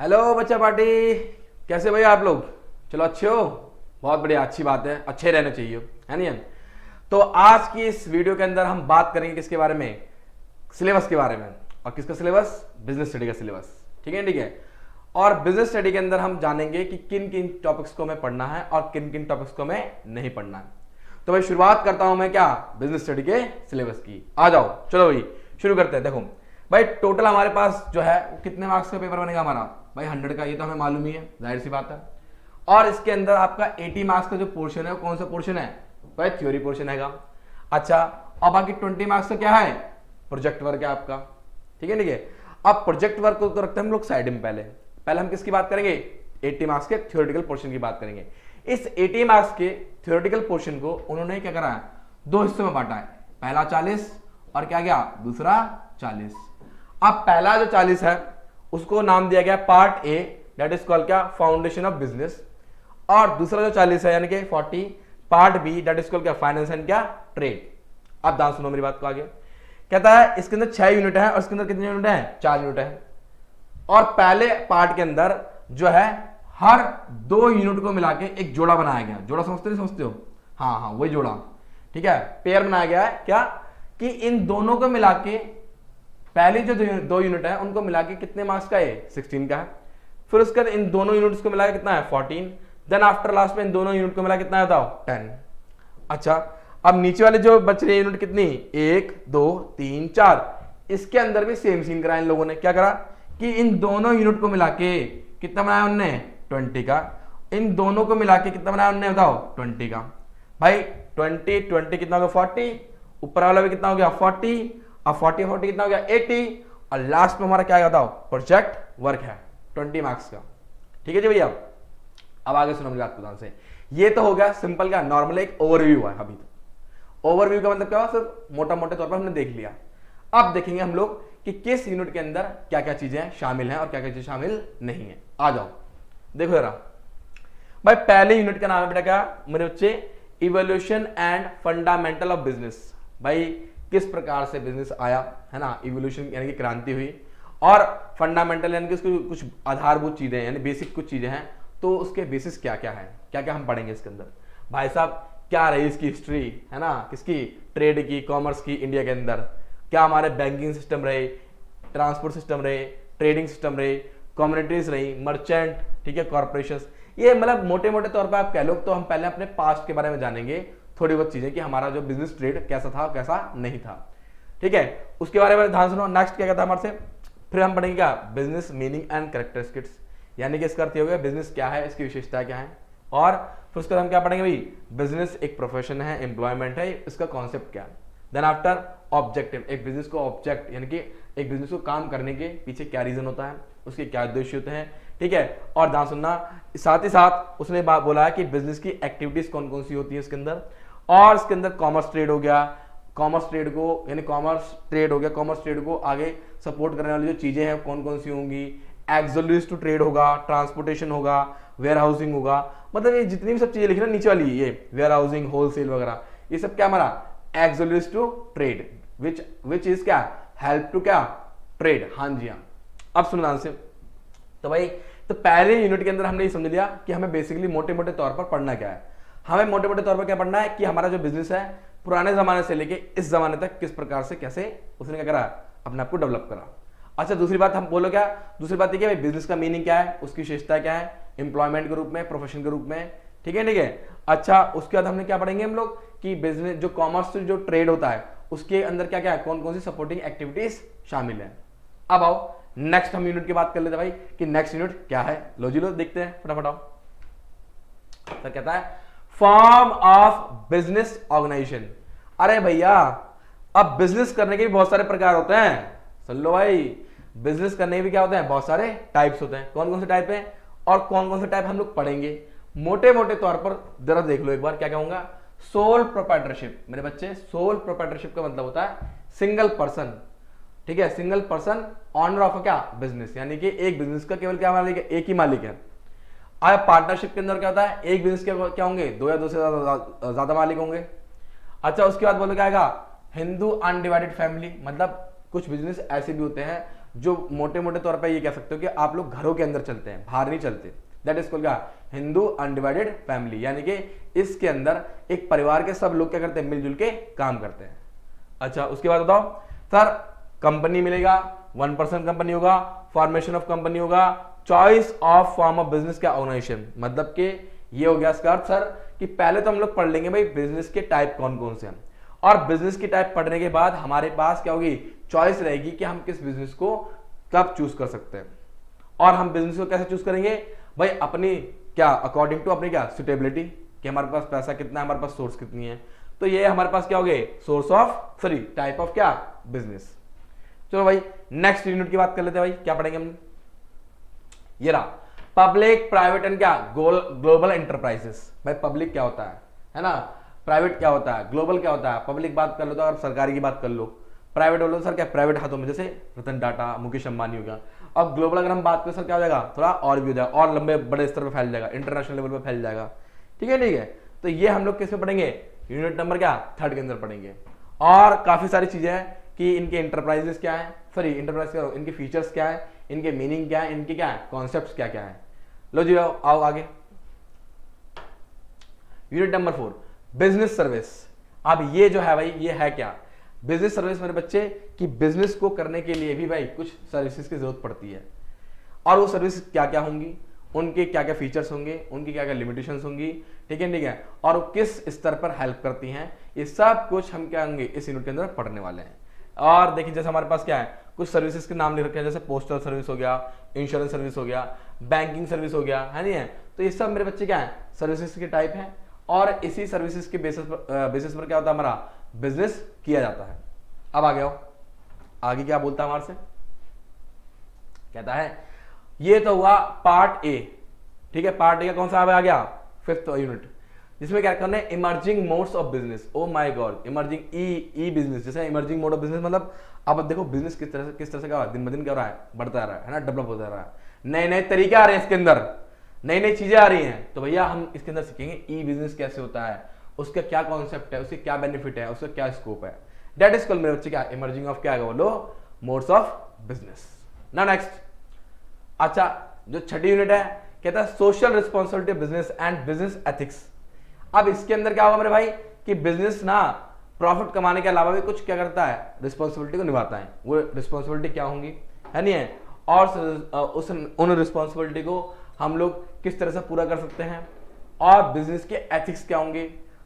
Hello बच्चा party, कैसे भाई आप लोग? चलो अच्छे हो, बहुत बढ़िया, अच्छी बात है, अच्छे रहने चाहिए, है नहीं? तो आज की इस वीडियो के अंदर हम बात करेंगे किसके बारे में? सिलेबस के बारे में। और किसका सिलेबस? बिजनेस स्टडी का सिलेबस। ठीक है, ठीक है। और बिजनेस स्टडी के अंदर हम जानेंगे कि किन किन टॉपिक्स को हमें पढ़ना है और किन किन टॉपिक्स को हमें नहीं पढ़ना है। तो भाई शुरुआत करता हूं मैं क्या, बिजनेस स्टडी के सिलेबस की। आ जाओ, चलो भाई शुरू करते हैं। देखो भाई, टोटल हमारे पास जो है कितने मार्क्स का पेपर बनेगा हमारा? भाई 100 का, ये तो हमें मालूम ही है, जाहिर सी बात है। और इसके अंदर आपका 80 मार्क्स का जो पोर्शन है वो कौन सा पोर्शन है? भाई थ्योरी पोर्शन हैगा। अच्छा, और बाकी 20 मार्क्स का क्या है? प्रोजेक्ट वर्क है आपका। ठीक है, ठीक है। अब प्रोजेक्ट वर्क को तो रखते हैं हम लोग साइड में। पहले हम किसकी बात करेंगे? 80 मार्क्स के थ्योरेटिकल पोर्शन की बात करेंगे। इस 80 मार्क्स के थ्योरेटिकल पोर्शन को उन्होंने क्या करा है? दो हिस्सों में बांटा है। पहला 40 और क्या गया? दूसरा 40। अब पहला जो 40 है उसको नाम दिया गया part A, that is called क्या? Foundation of business. और दूसरा जो 40 है यानी कि 40, part B, that is called क्या? फाइनेंस एंड क्या? ट्रेड। अब ध्यान सुनो मेरी बात को आगे। कहता है इसके अंदर 6 यूनिट है और इसके अंदर कितने यूनिट है? 4 यूनिट है। और पहले पार्ट के अंदर जो है हर 2 यूनिट को मिला के एक जोड़ा बनाया गया। जोड़ा समझते नहीं समझते हो? हाँ हाँ, वही जोड़ा। ठीक है, पेयर बनाया गया है क्या? कि इन दोनों को मिला के पहली जो 2 यूनिट है उनको मिला के कितने मार्क्स का है? 16 का है। फिर उसके बाद इन दोनों यूनिट्स को मिला के कितना है? 14। देन आफ्टर लास्ट में इन दोनों यूनिट को मिला कितना है बताओ? 10। अच्छा, अब नीचे वाले जो बच रहे यूनिट कितनी? 1 2 3 4। इसके अंदर भी सेम सीन करा इन लोगों ने। क्या करा कि इन दोनों यूनिट को मिला के कितना बनाया उनने? 20 का। इन दोनों को मिला के कितना बनाया उनने बताओ? 20 का। भाई 20 20 कितना हो गया? 40। ऊपर वाला भी कितना हो गया? 40। अब 40 40 कितना हो गया? 80। और लास्ट में हमारा क्या है बताओ? प्रोजेक्ट वर्क है 20 मार्क्स का। ठीक है जी भैया। अब आगे सुनो मेरी बात ध्यान से। ये तो हो गया सिंपल का नॉर्मल एक ओवरव्यू है। अभी तो ओवरव्यू का मतलब क्या हुआ? सिर्फ मोटा मोटे तौर पर हमने देख लिया। अब देखेंगे हम लोग कि किस यूनिट के अंदर क्या क्या चीजें शामिल हैं और क्या क्या चीजें शामिल नहीं है। आ जाओ देखो जरा। भाई पहले यूनिट का नाम है बेटा क्या मेरे बच्चे? Evolution and fundamental of business. भाई किस प्रकार से बिजनेस आया, है ना? इवोल्यूशन यानी कि क्रांति हुई, और फंडामेंटल यानी कि उसकी कुछ आधारभूत चीजें यानी बेसिक कुछ चीजें हैं। तो उसके बेसिस क्या क्या है, क्या क्या हम पढ़ेंगे इसके अंदर। भाई साहब क्या रही इसकी हिस्ट्री, है ना? किसकी? ट्रेड की, कॉमर्स की, इंडिया के अंदर। क्या हमारे बैंकिंग सिस्टम रहे, ट्रांसपोर्ट सिस्टम रहे, ट्रेडिंग सिस्टम रहे, कम्युनिटीज रही, मर्चेंट, ठीक है, कॉर्पोरेशन। ये मतलब मोटे मोटे तौर पर आप कह लो। तो हम पहले अपने पास्ट के बारे में जानेंगे थोड़ी बहुत चीजें कि हमारा जो बिजनेस ट्रेड कैसा था कैसा नहीं था। ठीक है, उसके बारे में ध्यान सुनो। नेक्स्ट क्या कहता है हमारे से? फिर हम पढ़ेंगे क्या? बिजनेस मीनिंग एंड कैरेक्टरिस्टिक्स, यानी कि इसका अर्थ हो गया बिजनेस क्या है, इसकी विशेषता क्या है। और फिर उसके बाद हम क्या पढ़ेंगे भाई? बिजनेस एक प्रोफेशन है, एम्प्लॉयमेंट है, इसका कॉन्सेप्ट क्या है। देन आफ्टर ऑब्जेक्टिव, एक बिजनेस को ऑब्जेक्ट यानी कि एक बिजनेस को काम करने के पीछे क्या रीजन होता है, उसके क्या उद्देश्य होते हैं। ठीक है, और ध्यान सुनना, साथ ही साथ उसने बोला है कि बिजनेस की एक्टिविटीज कौन कौन सी होती है इसके अंदर। और इसके अंदर कॉमर्स ट्रेड हो गया, कॉमर्स ट्रेड को यानी कॉमर्स ट्रेड हो गया, कॉमर्स ट्रेड को आगे सपोर्ट करने वाली जो चीजें हैं कौन कौन सी होंगी। एक्सोल्यूज टू ट्रेड होगा, ट्रांसपोर्टेशन होगा, वेयर हाउसिंग होगा। मतलब ये जितनी भी सब चीजें लिखी ना नीचे वाली, ये वेयर हाउसिंग, होलसेल वगैरह, ये सब क्या हमारा? एक्सोल्यूज टू ट्रेड, विच इज क्या? हेल्प टू क्या? ट्रेड। हाँ जी हाँ। अब सुनो ध्यान से। तो भाई तो पहले यूनिट के अंदर हमने ये समझ लिया कि हमें बेसिकली मोटे मोटे तौर पर पढ़ना क्या है। हमें मोटे मोटे तौर पर क्या पढ़ना है कि हमारा जो बिजनेस है पुराने जमाने से लेके इस जमाने तक किस प्रकार से कैसे उसने क्या करा? अपने आप को डेवलप करा। अच्छा, दूसरी बात हम बोलो क्या? दूसरी बात ये बिजनेस का मीनिंग क्या है, उसकी विशेषता क्या है, एम्प्लॉयमेंट के रूप में, प्रोफेशन के रूप में। ठीक है, ठीक है। अच्छा, उसके बाद हमने क्या पढ़ेंगे हम लोग कि बिजनेस जो कॉमर्स जो ट्रेड होता है उसके अंदर क्या क्या है, कौन कौन सी सपोर्टिंग एक्टिविटीज शामिल है। अब आओ नेक्स्ट हम यूनिट की बात कर लेते हैं भाई कि नेक्स्ट यूनिट क्या है। लो जी लो, देखते हैं फटाफट। आओ सर कहता है फॉर्म ऑफ बिजनेस ऑर्गेनाइजेशन। अरे भैया अब बिजनेस करने के भी बहुत सारे प्रकार होते हैं। सुन लो भाई, बिजनेस करने के भी क्या होते हैं? बहुत सारे टाइप्स होते हैं। कौन कौन से टाइप है और कौन कौन से टाइप हम लोग पढ़ेंगे मोटे मोटे तौर पर जरा देख लो एक बार। क्या कहूंगा? सोल प्रोप्राइटरशिप मेरे बच्चे। सोल प्रोप्राइटरशिप का मतलब होता है सिंगल पर्सन। ठीक है, सिंगल पर्सन ऑनर ऑफ क्या? बिजनेस, यानी कि एक बिजनेस का केवल क्या मालिक है? एक ही मालिक है। अब पार्टनरशिप के अंदर क्या होता है? एक बिजनेस के क्या होंगे? 2 या 2 से ज्यादा मालिक होंगे। अच्छा, उसके बाद बोलो क्या आएगा? हिंदू अनडिवाइडेड फैमिली, मतलब कुछ बिजनेस ऐसे भी होते हैं जो मोटे मोटे तौर पे ये कह सकते हो कि आप लोग घरों के अंदर चलते हैं, बाहर नहीं चलते। That is called Hindu undivided family, यानी कि इसके अंदर एक परिवार के सब लोग क्या करते हैं, मिलजुल के काम करते हैं। अच्छा, उसके बाद बताओ सर, कंपनी मिलेगा, 1% कंपनी होगा, फॉर्मेशन ऑफ कंपनी होगा, choice of form of business क्या ऑर्गेनाइजेशन, मतलब कि ये हो गया इसका अर्थ सर कि पहले तो हम लोग पढ़ लेंगे भाई बिजनेस के टाइप कौन कौन से हैं, और बिजनेस की टाइप पढ़ने के बाद हमारे पास क्या होगी, चॉइस रहेगी कि हम किस बिजनेस को कब चूज कर सकते हैं। और हम बिजनेस को कैसे चूज करेंगे भाई, अपनी क्या अकॉर्डिंग टू अपनी क्या सुटेबिलिटी, कि हमारे पास पैसा कितना है, हमारे पास सोर्स कितनी है। तो ये हमारे पास क्या हो गए, source of sorry type of क्या बिजनेस। चलो भाई नेक्स्ट यूनिट की बात कर लेते हैं भाई, क्या पढ़ेंगे हम, ये रहा पब्लिक प्राइवेट एंड क्या ग्लोबल एंटरप्राइजेस। भाई पब्लिक क्या होता है ना, प्राइवेट क्या होता है, ग्लोबल क्या होता है। पब्लिक बात कर लो तो अगर सरकारी की बात कर लो, प्राइवेट बोलो तो सर क्या प्राइवेट हाथों में, जैसे रतन टाटा, मुकेश अंबानी हो गया। अब ग्लोबल अगर हम बात करें सर क्या हो जाएगा, थोड़ा और भी हो जाएगा, और लंबे बड़े स्तर पर फैल जाएगा, इंटरनेशनल लेवल पर फैल जाएगा। ठीक है। तो ये हम लोग किस में पढ़ेंगे, यूनिट नंबर क्या 3 के अंदर पढ़ेंगे। और काफी सारी चीजें हैं कि इनके इंटरप्राइजेस क्या है, सॉरी इंटरप्राइज क्या, इनके फीचर्स क्या है, इनके मीनिंग क्या है, इनके क्या है कॉन्सेप्ट क्या क्या है। लो जी आओ आगे, यूनिट नंबर 4 बिजनेस सर्विस। अब ये जो है भाई, ये है क्या बिजनेस सर्विस मेरे बच्चे, कि बिजनेस को करने के लिए भी भाई कुछ सर्विसेज की जरूरत पड़ती है। और वो सर्विस क्या क्या होंगी, उनके क्या क्या फीचर्स होंगे, उनकी क्या क्या लिमिटेशंस होंगी। ठीक है। और वो किस स्तर पर हेल्प करती हैं, ये सब कुछ हम क्या होंगे इस यूनिट के अंदर पढ़ने वाले हैं। और देखिए जैसे हमारे पास क्या है, कुछ सर्विसेज के नाम लिख रखे हैं, जैसे पोस्टल सर्विस हो गया, इंश्योरेंस सर्विस हो गया, बैंकिंग सर्विस हो गया, है नहीं है। तो ये सब मेरे बच्चे क्या है सर्विसेज के टाइप हैं, और इसी सर्विसेज के बेसिस पर क्या होता है, हमारा बिजनेस किया जाता है। अब आ गया हो आगे क्या बोलता है हमारे से, कहता है ये तो हुआ पार्ट ए। ठीक है, पार्ट ए का कौन सा आ गया, 5th यूनिट, जिसमें क्या करना है, emerging modes of business. Oh my God, emerging E business, जैसे इमर्जिंग मोड ऑफ बिजनेस मतलब अब देखो बिजनेस किस तरह से क्या हो रहा है, दिन ब दिन क्या हो रहा है, बढ़ता जा रहा है ना, डेवलप होता जा रहा है, नए नए तरीके आ रहे हैं इसके अंदर, नई नई चीजें आ रही हैं। तो भैया हम इसके अंदर सीखेंगे ई बिजनेस कैसे होता है, उसका क्या कॉन्सेप्ट है, उसके क्या बेनिफिट है, उसका क्या स्कोप है। दैट इज कॉल्ड मेरे बच्चे क्या इमर्जिंग ऑफ क्या बोलो मोड्स ऑफ बिजनेस। ना नेक्स्ट, अच्छा जो 6ठी यूनिट है कहता है social responsibility business and business ethics. अब इसके अंदर क्या होगा मेरे भाई कि बिजनेस ना प्रॉफिट कमाने के अलावा भी कुछ क्या करता है, रिस्पॉन्सिबिलिटी को निभाता है। वो रिस्पॉन्सिबिलिटी क्या होंगी, है नहीं है, और उन रिस्पॉन्सिबिलिटी को हम लोग किस तरह से पूरा कर सकते हैं, और बिजनेस के एथिक्स क्या होंगे।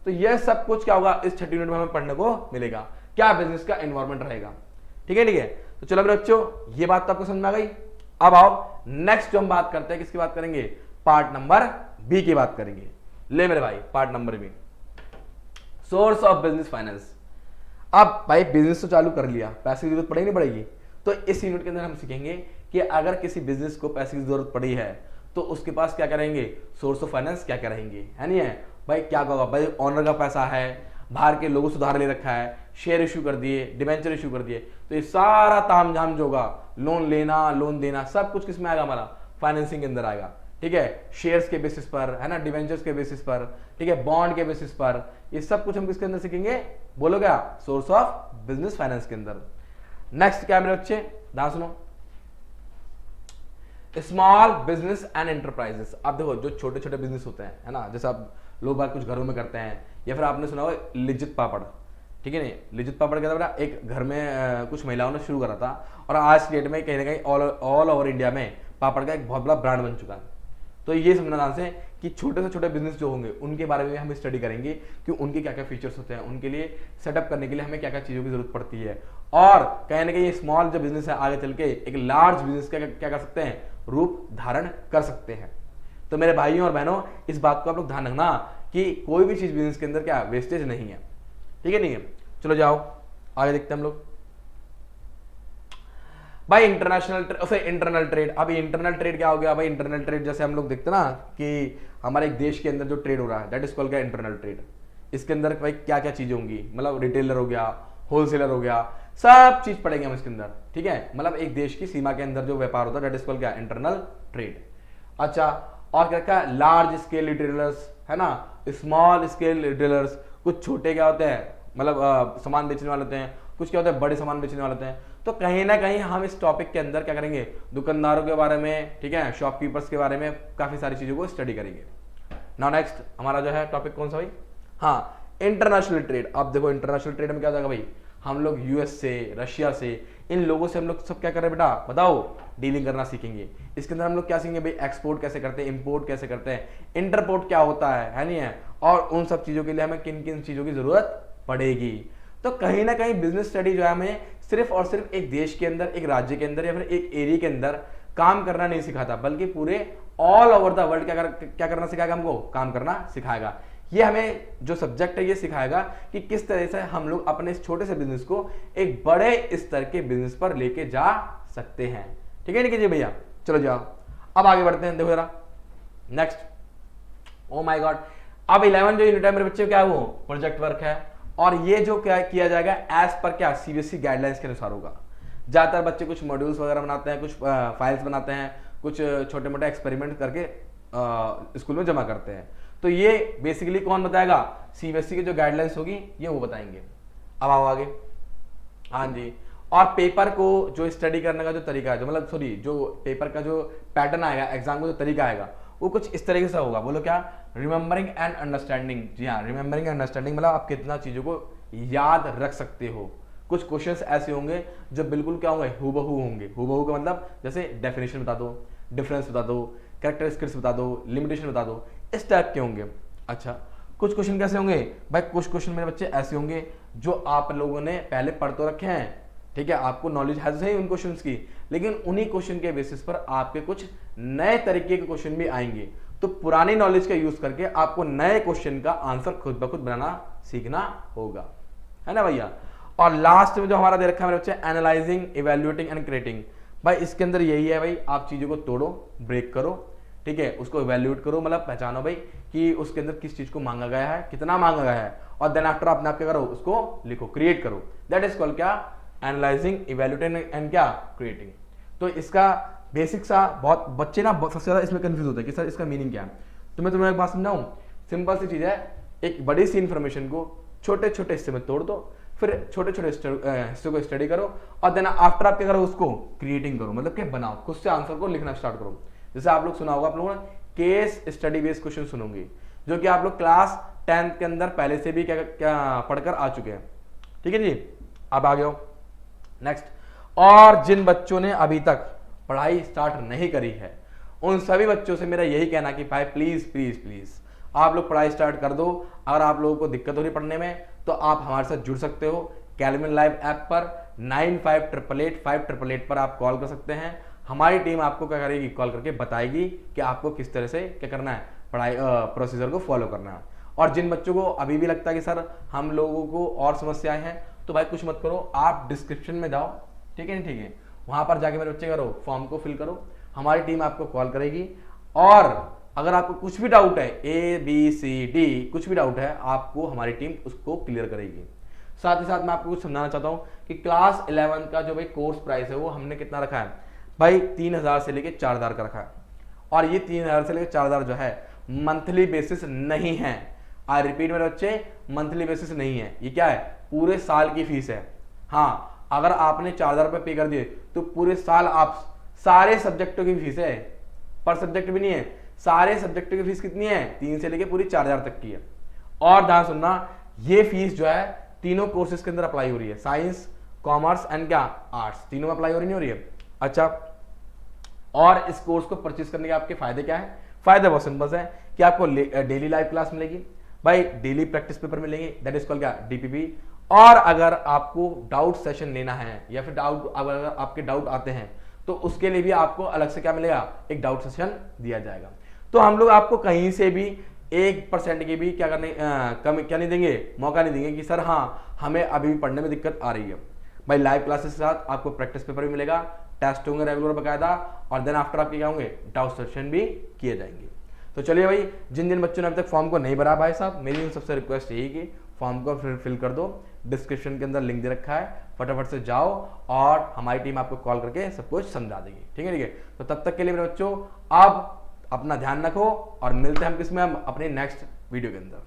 तो यह सब कुछ क्या होगा इस 6ठी यूनिट में हमें पढ़ने को मिलेगा, क्या बिजनेस का एनवायरमेंट रहेगा। ठीक है। तो चलो मेरे बच्चों ये बात तो आपको समझ में आ गई। अब आओ नेक्स्ट जो हम बात करते हैं किसकी बात करेंगे, पार्ट नंबर बी की बात करेंगे। ले मेरे भाई part number B, source of business finance. अब भाई बिजनेस तो चालू कर लिया, पैसे की जरूरत पड़ेगी नहीं पड़ेगी, तो इस यूनिट के अंदर हम सीखेंगे कि अगर किसी बिजनेस को पैसे की जरूरत पड़ी है तो उसके पास क्या करेंगे, सोर्स ऑफ फाइनेंस क्या क्या रहेंगे, है नहीं है भाई। क्या होगा भाई, ऑनर का पैसा है, बाहर के लोगों से उधार ले रखा है, शेयर इशू कर दिए, डिबेंचर इशू कर दिए, तो ये सारा तामझाम जो होगा, लोन लेना लोन देना, सब कुछ किस में आएगा, हमारा फाइनेंसिंग के अंदर आएगा। ठीक है, शेयर्स के बेसिस पर, है ना, डिबेंचर्स के बेसिस पर, ठीक है, बॉन्ड के बेसिस पर, ये सब कुछ हम किसके अंदर सीखेंगे, बोलो क्या, सोर्स ऑफ बिजनेस फाइनेंस के अंदर। नेक्स्ट क्या मेरे बच्चे, ध्यान सुनो, स्मॉल बिजनेस एंड एंटरप्राइजेस। आप देखो जो छोटे छोटे बिजनेस होते हैं, है ना, जैसे आप लोग बात कुछ घरों में करते हैं, या फिर आपने सुना होगा लिज्जत पापड़। ठीक है, नहीं लिज्जत पापड़ क्या था बेटा, एक घर में कुछ महिलाओं ने शुरू करा था, और आज की डेट में कहीं ना कहीं ऑल ओवर इंडिया में पापड़ का एक बहुत बड़ा ब्रांड बन चुका है। तो ये समझना ध्यान से कि छोटे से छोटे बिजनेस जो होंगे उनके बारे में हम स्टडी करेंगे कि उनके क्या क्या फीचर्स होते हैं, उनके लिए सेटअप करने के लिए हमें क्या क्या चीज़ों की जरूरत पड़ती है, और कहीं ना कहीं ये स्मॉल जो बिजनेस है आगे चल के एक लार्ज बिजनेस का क्या कर सकते हैं, रूप धारण कर सकते हैं। तो मेरे भाइयों और बहनों इस बात को आप लोग ध्यान रखना कि कोई भी चीज बिजनेस के अंदर क्या वेस्टेज नहीं है। ठीक है, नहीं है। चलो जाओ आगे देखते हैं हम लोग भाई इंटरनल ट्रेड। अब इंटरनल ट्रेड क्या हो गया भाई, इंटरनल ट्रेड जैसे हम लोग देखते हैं ना कि हमारे एक देश के अंदर जो ट्रेड हो रहा है दैट इज कॉल्ड क्या, इंटरनल ट्रेड। इसके अंदर भाई क्या क्या चीजें होंगी, मतलब रिटेलर हो गया, होलसेलर हो गया, सब चीज पढ़ेंगे हम इसके अंदर। ठीक है, मतलब एक देश की सीमा के अंदर जो व्यापार होता है दैट इज कॉल्ड क्या, इंटरनल ट्रेड। अच्छा, और क्या क्या, लार्ज स्केल रिटेलर्स, है ना, स्मॉल स्केल रिटेलर्स, कुछ छोटे क्या होते हैं, मतलब सामान बेचने वाले होते हैं, कुछ क्या होते हैं बड़े सामान बेचने वाले होते हैं। तो कहीं ना कहीं हम इस टॉपिक के अंदर क्या करेंगे, दुकानदारों के बारे में, ठीक है, शॉपकीपर्स के बारे में काफी सारी चीजों को स्टडी करेंगे। नाउ नेक्स्ट हमारा जो है टॉपिक कौन सा भाई, हाँ इंटरनेशनल ट्रेड। अब देखो इंटरनेशनल ट्रेड में क्या हो जाएगा भाई, हम लोग यूएस से, रशिया से, इन लोगों से हम लोग सब क्या कर रहे हैं बेटा बताओ, डीलिंग करना सीखेंगे। इसके अंदर हम लोग क्या सीखेंगे भाई, एक्सपोर्ट कैसे करते हैं, इंपोर्ट कैसे करते हैं, इंटरपोर्ट क्या होता है नहीं है, और उन सब चीजों के लिए हमें किन किन चीजों की जरूरत पड़ेगी। तो कहीं ना कहीं बिजनेस स्टडी जो है हमें सिर्फ और सिर्फ एक देश के अंदर, एक राज्य के अंदर या फिर एक एरिया के अंदर काम करना नहीं सिखाता, बल्कि पूरे ऑल ओवर द वर्ल्ड क्या करना सिखाएगा, हमको काम करना सिखाएगा। ये हमें जो सब्जेक्ट है ये सिखाएगा कि किस तरह से हम लोग अपने इस छोटे से बिजनेस को एक बड़े स्तर के बिजनेस पर लेके जा सकते हैं। ठीक है नहीं जी भैया, चलो जाओ अब आगे बढ़ते हैं। देखो जरा नेक्स्ट, ओ माय गॉड, अब 11 जो यूनिट है मेरे बच्चे क्या है, वो प्रोजेक्ट वर्क है, और ये जो क्या किया जाएगा एज पर क्या सीबीएसई गाइडलाइंस के अनुसार होगा। ज्यादातर बच्चे कुछ मॉड्यूल्स वगैरह बनाते हैं, कुछ फाइल्स बनाते हैं, कुछ छोटे मोटे एक्सपेरिमेंट करके स्कूल में जमा करते हैं। तो ये बेसिकली कौन बताएगा, सीबीएसई की जो गाइडलाइंस होगी ये वो बताएंगे। अब आओ आगे, हाँ जी, और पेपर को जो स्टडी करने का जो तरीका है, जो मतलब सॉरी जो पेपर का जो पैटर्न आएगा, एग्जाम का जो तरीका आएगा वो कुछ इस तरीके से होगा। बोलो क्या, रिमेंबरिंग एंड अंडरस्टैंडिंग। जी हाँ, रिमेंबरिंग एंड अंडरस्टैंडिंग मतलब आप कितना चीजों को याद रख सकते हो। कुछ क्वेश्चंस ऐसे होंगे जो बिल्कुल क्या होंगे, हूबहू होंगे। हूबहू का मतलब जैसे डेफिनेशन बता दो, डिफरेंस बता दो, कैरेक्टरिस्टिक्स बता दो, लिमिटेशन बता दो, इस टाइप के होंगे। अच्छा, कुछ क्वेश्चन कैसे होंगे भाई, कुछ क्वेश्चन मेरे बच्चे ऐसे होंगे जो आप लोगों ने पहले पढ़ तो रखे हैं, ठीक है, आपको नॉलेज है सही उन क्वेश्चंस की, लेकिन उन्हीं क्वेश्चन के बेसिस पर आपके कुछ नए तरीके के क्वेश्चन भी आएंगे। तो पुरानी नॉलेज का यूज करके आपको नए क्वेश्चन का आंसर खुद ब खुद बनाना सीखना होगा, है ना भैया। और लास्ट में जो हमारा दे रखा है मेरे बच्चे, एनालाइजिंग, इवैल्यूएटिंग एंड क्रिएटिंग। भाई इसके अंदर यही है भाई, आप चीजों को तोड़ो, ब्रेक करो, ठीक है, उसको इवैल्यूएट करो, मतलब पहचानो भाई कि उसके अंदर किस चीज को मांगा गया है, कितना मांगा गया है, और देन आफ्टर अपने आप क्या करो, उसको लिखो, क्रिएट करो। दैट इज कॉल्ड क्या, एनालाइजिंग, इवैल्यूएटिंग एंड क्या, क्रिएटिंग। तो इसका बेसिक सा बहुत बच्चे ना सबसे ज्यादा इसमें कंफ्यूज होते हैं कि सर इसका मीनिंग क्या है। तो मैं तुम्हें एक बात समझाऊं, सिंपल सी चीज है, एक बड़ी सी इंफॉर्मेशन को छोटे छोटे हिस्से में तोड़ दो, फिर छोटे छोटे हिस्से को स्टडी करो, और देन आफ्टर आप क्या करो, उसको क्रिएटिंग करो, मतलब क्या बनाओ, खुद से आंसर को लिखना स्टार्ट करो। जैसे आप लोग सुना होगा, आप लोगों ने केस स्टडी बेस्ड क्वेश्चन सुनोगे, जो कि आप लोग क्लास 10th के अंदर पहले से भी क्या पढ़कर आ चुके हैं। ठीक है जी, अब आ गए हो नेक्स्ट। और जिन बच्चों ने अभी तक पढ़ाई स्टार्ट नहीं करी है, उन सभी बच्चों से मेरा यही कहना कि भाई प्लीज प्लीज प्लीज आप लोग पढ़ाई स्टार्ट कर दो। अगर आप लोगों को दिक्कत हो रही पढ़ने में तो आप हमारे साथ जुड़ सकते हो। कैलविन लाइव ऐप पर 95888588 पर आप कॉल कर सकते हैं। हमारी टीम आपको क्या करेगी, कॉल करके बताएगी कि आपको किस तरह से क्या करना है, पढ़ाई प्रोसीजर को फॉलो करना है। और जिन बच्चों को अभी भी लगता है कि सर हम लोगों को और समस्याएं हैं, तो भाई कुछ मत करो, आप डिस्क्रिप्शन में जाओ, ठीक है, ठीक है, वहां पर जाके मेरे बच्चे करो, फॉर्म को फिल करो, हमारी टीम आपको कॉल करेगी। और अगर आपको कुछ भी डाउट है, ABCD कुछ भी डाउट है, आपको हमारी टीम उसको क्लियर करेगी। साथ ही साथ मैं आपको कुछ समझाना चाहता हूं कि क्लास 11 का जो भाई कोर्स प्राइस है वो हमने कितना रखा है भाई, 3000 से लेके 4000 का रखा है। और ये 3000 से लेके 4000 जो है मंथली बेसिस नहीं है। आई रिपीट मेरे बच्चे, मंथली बेसिस नहीं है, ये क्या है, पूरे साल की फीस है। हाँ, अगर आपने 4000 रुपए पे कर दिए तो पूरे साल आप सारे सब्जेक्टों की फीस है, पर सब्जेक्ट भी नहीं है, सारे सब्जेक्टों की फीस कितनी है, 3 से लेके पूरी 4000 तक की है। और ध्यान सुनना, ये फीस जो है तीनों कोर्सेज के अंदर अप्लाई हो रही है, साइंस, कॉमर्स एंड क्या, आर्ट्स, तीनों में अप्लाई हो रही नहीं हो रही है। अच्छा, और इस कोर्स को परचेज करने के आपके फायदे क्या है, फायदे बहुत सिंपल है कि आपको डेली लाइव क्लास मिलेगी भाई, डेली प्रैक्टिस पेपर मिलेंगे, दैट इज कॉल्ड क्या, DPP। और अगर आपको डाउट सेशन लेना है या फिर अगर आपके डाउट आते हैं तो उसके लिए भी आपको अलग से क्या मिलेगा, एक डाउट सेशन दिया जाएगा। तो हम लोग आपको कहीं से भी 1% की भी क्या करने क्या नहीं देंगे, मौका नहीं देंगे कि सर हाँ हमें अभी भी पढ़ने में दिक्कत आ रही है। भाई लाइव क्लासेस के साथ आपको प्रैक्टिस पेपर भी मिलेगा, टेस्ट होंगे रेगुलर बकायदा, और देन आफ्टर आपके क्या होंगे, डाउट सेशन भी किए जाएंगे। तो चलिए भाई, जिन जिन बच्चों ने अभी तक फॉर्म को नहीं भरा भाई साहब, मेरी उन सबसे रिक्वेस्ट यही कि फॉर्म को फिल कर दो, डिस्क्रिप्शन के अंदर लिंक दे रखा है, फटाफट से जाओ और हमारी टीम आपको कॉल करके सब कुछ समझा देगी। ठीक है, ठीक है। तो तब तक के लिए मेरे बच्चों, आप अपना ध्यान रखो और मिलते हैं हम किसमें, हम अपने नेक्स्ट वीडियो के अंदर।